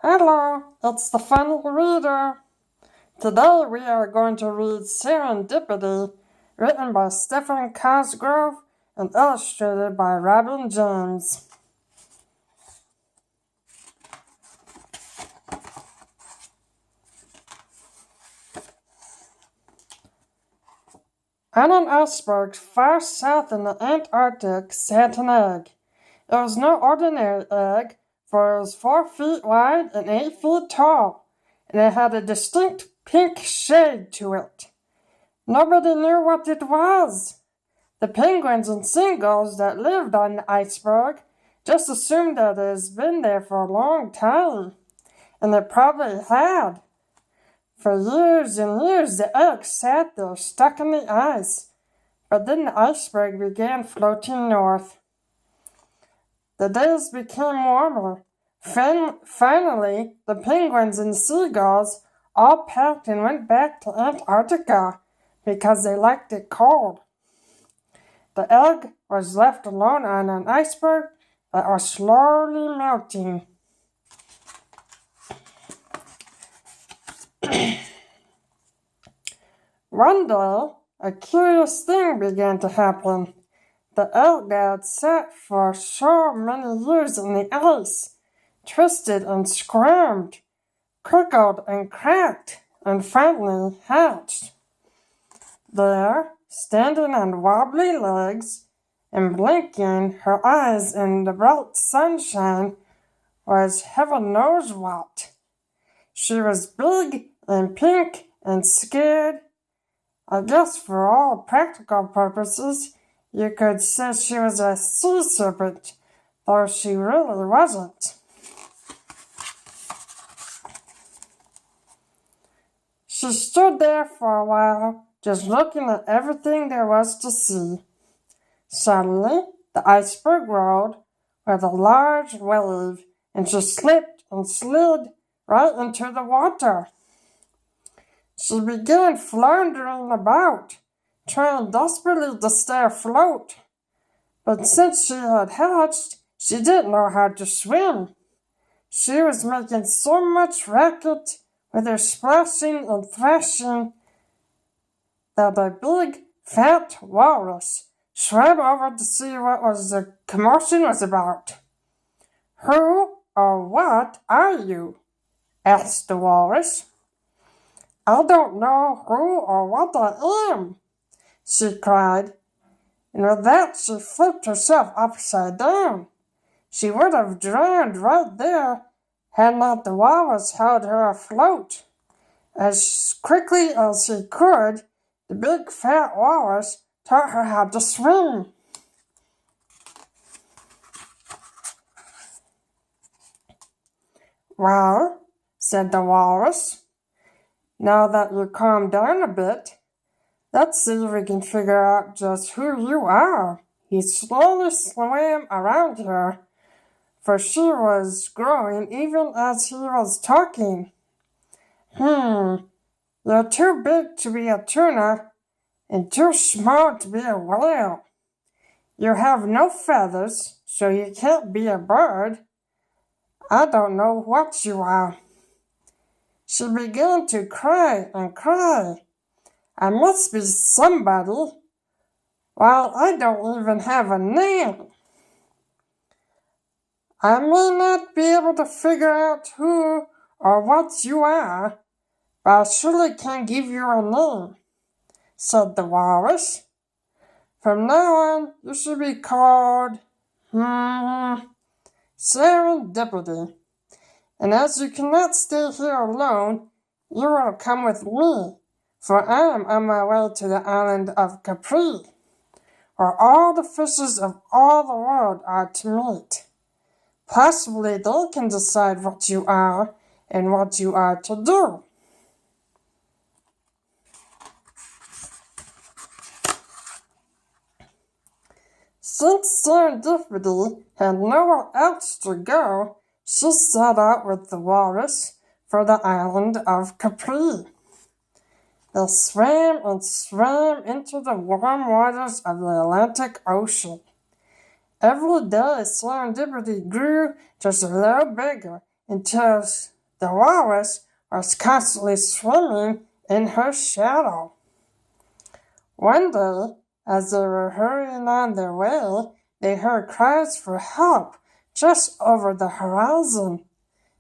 Hello, it's the funny reader. Today we are going to read Serendipity, written by Stephen Cosgrove and illustrated by Robin James. On an iceberg far south in the Antarctic sat an egg. It was no ordinary egg, for it was 4 feet wide and 8 feet tall, and it had a distinct pink shade to it. Nobody knew what it was. The penguins and seagulls that lived on the iceberg just assumed that it has been there for a long time, and it probably had. For years and years the egg sat there stuck in the ice, but then the iceberg began floating north. The days became warmer. Finally, the penguins and seagulls all packed and went back to Antarctica because they liked it cold. The egg was left alone on an iceberg that was slowly melting. One day, a curious thing began to happen. The egg that had sat for so many years in the ice twisted and squirmed, crickled and cracked, and finally hatched. There, standing on wobbly legs and blinking her eyes in the bright sunshine, was heaven knows what. She was big and pink and scared. I guess for all practical purposes, you could say she was a sea serpent, though she really wasn't. She stood there for a while, just looking at everything there was to see. Suddenly, the iceberg rolled with a large wave, and she slipped and slid right into the water. She began floundering about, trying desperately to stay afloat. But since she had hatched, she didn't know how to swim. She was making so much racket with her splashing and thrashing that a big, fat walrus swam over to see what the commotion was about. "Who or what are you?" asked the walrus. "I don't know who or what I am," she cried, and with that she flipped herself upside down. She would have drowned right there had not the walrus held her afloat. As quickly as he could, the big fat walrus taught her how to swim. "Well," said the walrus, "now that you calmed down a bit, let's see if we can figure out just who you are." He slowly swam around her, for she was growing even as he was talking. You're too big to be a tuna and too small to be a whale. You have no feathers, so you can't be a bird. I don't know what you are." She began to cry and cry. "I must be somebody, while I don't even have a name. I may not be able to figure out who or what you are, but I surely can give you a name," said the walrus. "From now on, you should be called, Serendipity. And as you cannot stay here alone, you will come with me, for I am on my way to the island of Capri, where all the fishes of all the world are to meet. Possibly they can decide what you are and what you are to do." Since Serendipity had nowhere else to go, she set out with the walrus for the island of Capri. They swam and swam into the warm waters of the Atlantic Ocean. Every day Serendipity grew just a little bigger until the walrus was constantly swimming in her shadow. One day, as they were hurrying on their way, they heard cries for help just over the horizon.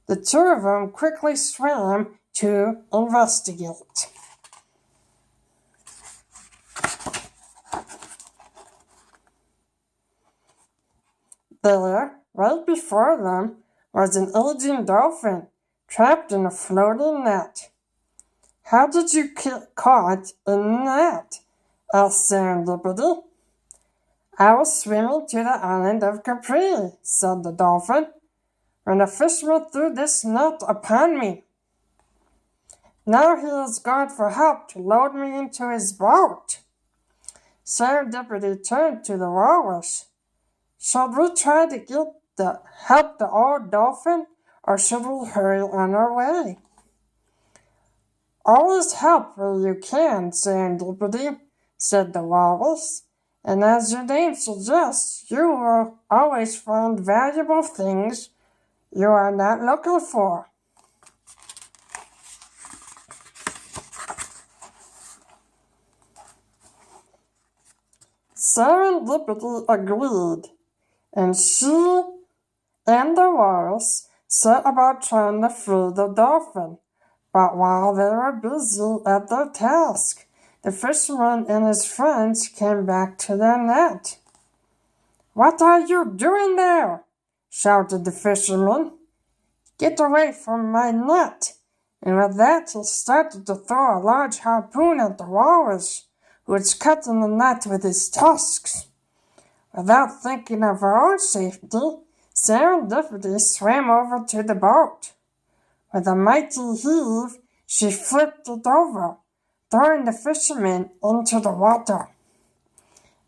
The two of them quickly swam to investigate. There, right before them, was an aging dolphin trapped in a floating net. "How did you get caught in the net?" asked Serendipity. "I was swimming to the island of Capri," said the dolphin, "when a fisherman threw this net upon me. Now he has gone for help to load me into his boat." Serendipity turned to the walrus. "Should we try to help the old dolphin, or should we hurry on our way?" "Always help where you can, Serendipity," said the walrus, "and as your name suggests, you will always find valuable things you are not looking for." Serendipity agreed, and she and the walrus set about trying to free the dolphin. But while they were busy at their task, the fisherman and his friends came back to their net. "What are you doing there?" shouted the fisherman. "Get away from my net!" And with that, he started to throw a large harpoon at the walrus, who was cutting the net with his tusks. Without thinking of her own safety, Serendipity swam over to the boat. With a mighty heave, she flipped it over, throwing the fisherman into the water.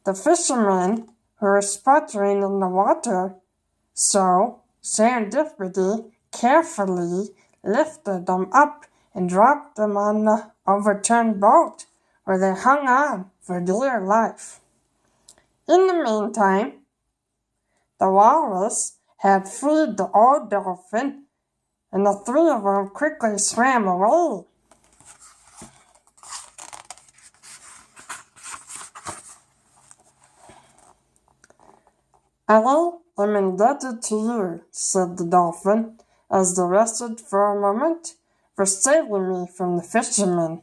The fishermen, who were sputtering in the water, so Serendipity carefully lifted them up and dropped them on the overturned boat, where they hung on for dear life. In the meantime, the walrus had freed the old dolphin, and the three of them quickly swam away. "I am indebted to you," said the dolphin, as they rested for a moment, "for saving me from the fishermen."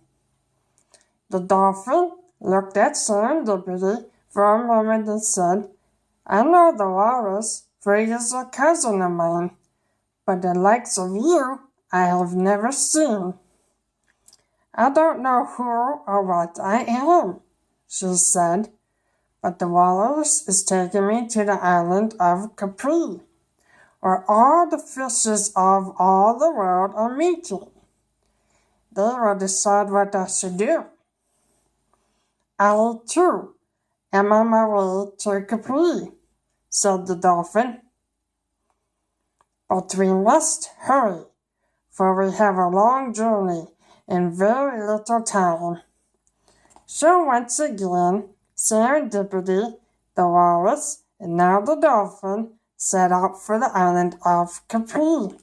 The dolphin looked at Serendipity for a moment and said, "I know the walrus, for he is a cousin of mine, but the likes of you I have never seen." "I don't know who or what I am," she said, "but the walrus is taking me to the island of Capri, where all the fishes of all the world are meeting. They will decide what I should do. I, too, am on my way to Capri," said the dolphin. "But we must hurry, for we have a long journey and very little time." So once again, Serendipity, the walrus, and now the dolphin set out for the island of Capri.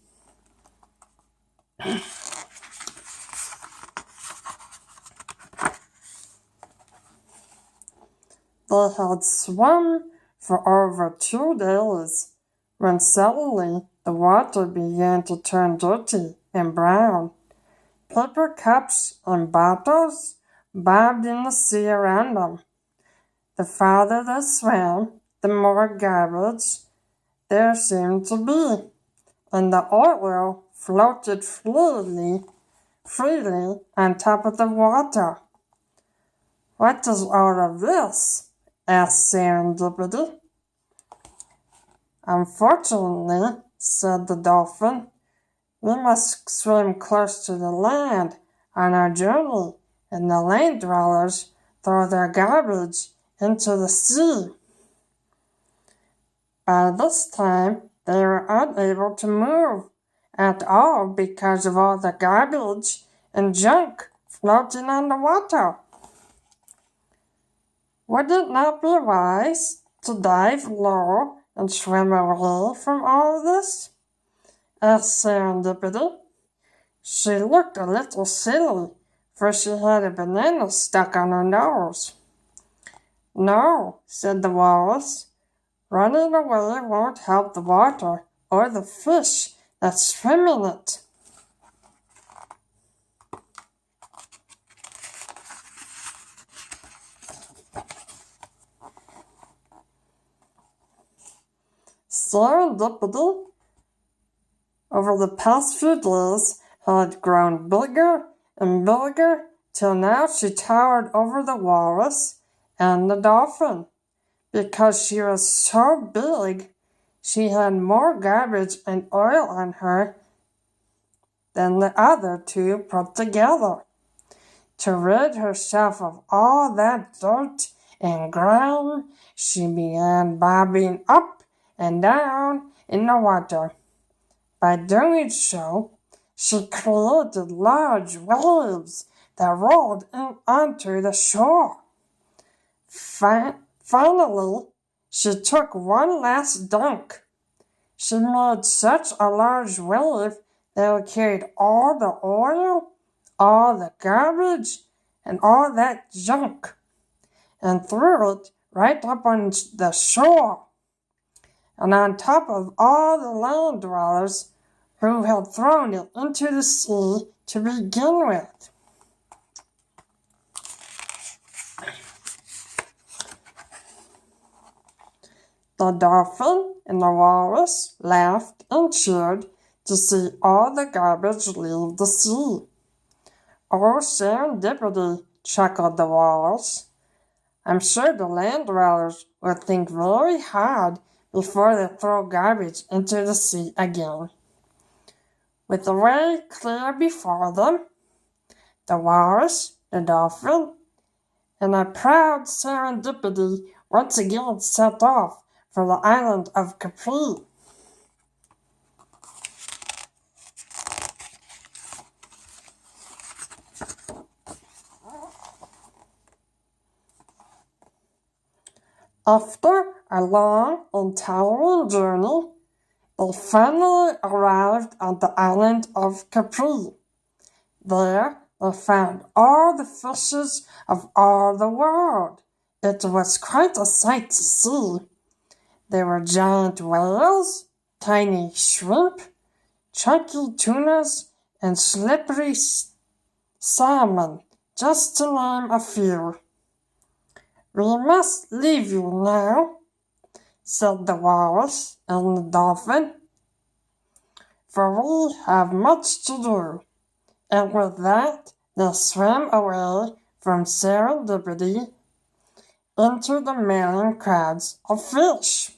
They had swum for over 2 days when suddenly the water began to turn dirty and brown. Paper cups and bottles bobbed in the sea around them. The farther they swam, the more garbage there seemed to be, and the oil floated freely on top of the water. "What is all of this?" asked Serendipity. "Unfortunately," said the dolphin, "we must swim close to the land on our journey, and the land dwellers throw their garbage into the sea." By this time, they were unable to move at all because of all the garbage and junk floating on the water. "Would it not be wise to dive low and swim away from all this?" asked Serendipity. She looked a little silly, for she had a banana stuck on her nose. No, said the walrus. Running away won't help the water or the fish that swim in it. Serendipity, over the past few days, had grown bigger and bigger till now she towered over the walrus and the dolphin. Because she was so big, she had more garbage and oil on her than the other two put together. To rid herself of all that dirt and grime, she began bobbing up and down in the water. By doing so, she created large waves that rolled in onto the shore. Finally, she took one last dunk. She made such a large wave that it carried all the oil, all the garbage, and all that junk, and threw it right up on the shore, and on top of all the land dwellers who had thrown it into the sea to begin with. The dolphin and the walrus laughed and cheered to see all the garbage leave the sea. Oh, serendipity, chuckled the walrus. I'm sure the land dwellers will think very hard before they throw garbage into the sea again. With the way clear before them, the walrus, the dolphin, and a proud serendipity once again set off for the island of Capri. After a long and tiring journey, they finally arrived at the island of Capri. There they found all the fishes of all the world. It was quite a sight to see. There were giant whales, tiny shrimp, chunky tunas, and slippery salmon, just to name a few. We must leave you now, said the walrus and the dolphin, for we have much to do. And with that, they swam away from Serendipity into the million crowds of fish.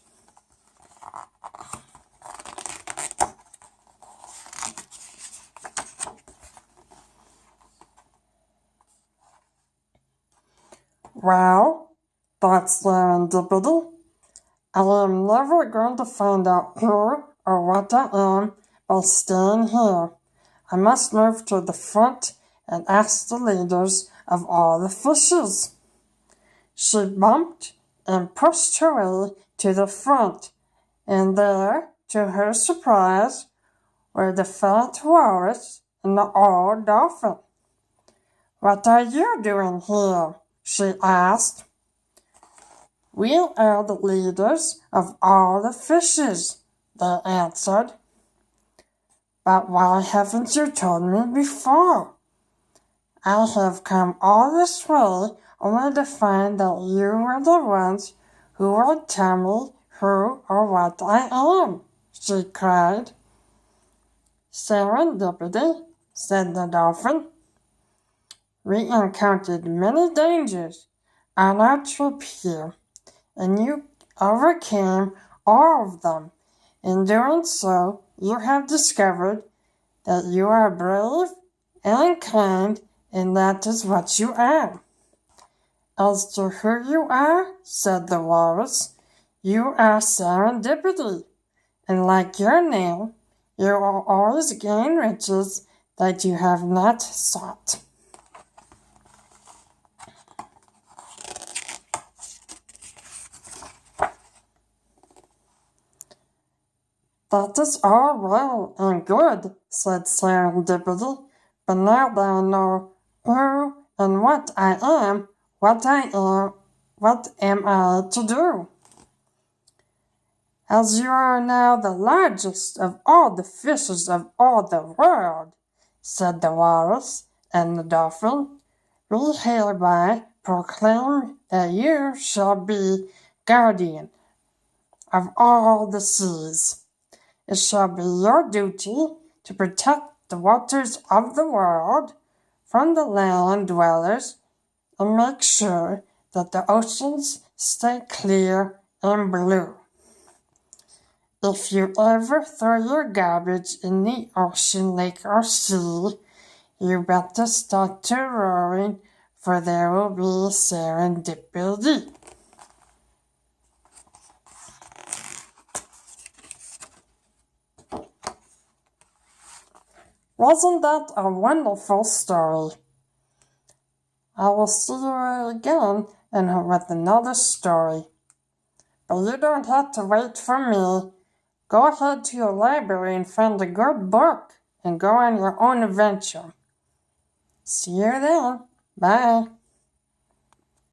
Well, thought Serendipity, I am never going to find out who or what I am by staying here. I must move to the front and ask the leaders of all the fishes. She bumped and pushed her way to the front, and there, to her surprise, were the fat walrus and the old dolphin. What are you doing here? She asked. We are the leaders of all the fishes, they answered. But why haven't you told me before? I have come all this way only to find that you were the ones who would tell me who or what I am, she cried. Serendipity, said the dolphin. We encountered many dangers on our trip here, and you overcame all of them. In doing so, you have discovered that you are brave and kind, and that is what you are. As to who you are, said the walrus, you are Serendipity, and like your name, you will always gain riches that you have not sought. That is all well and good, said Serendipity, but now that I know who and what I am, what am I to do? As you are now the largest of all the fishes of all the world, said the walrus and the dolphin, we hereby proclaim that you shall be guardian of all the seas. It shall be your duty to protect the waters of the world from the land dwellers and make sure that the oceans stay clear and blue. If you ever throw your garbage in the ocean, lake, or sea, you better start to roaring, for there will be serendipity. Wasn't that a wonderful story? I will see you again and with another story. But you don't have to wait for me. Go ahead to your library and find a good book and go on your own adventure. See you then. Bye.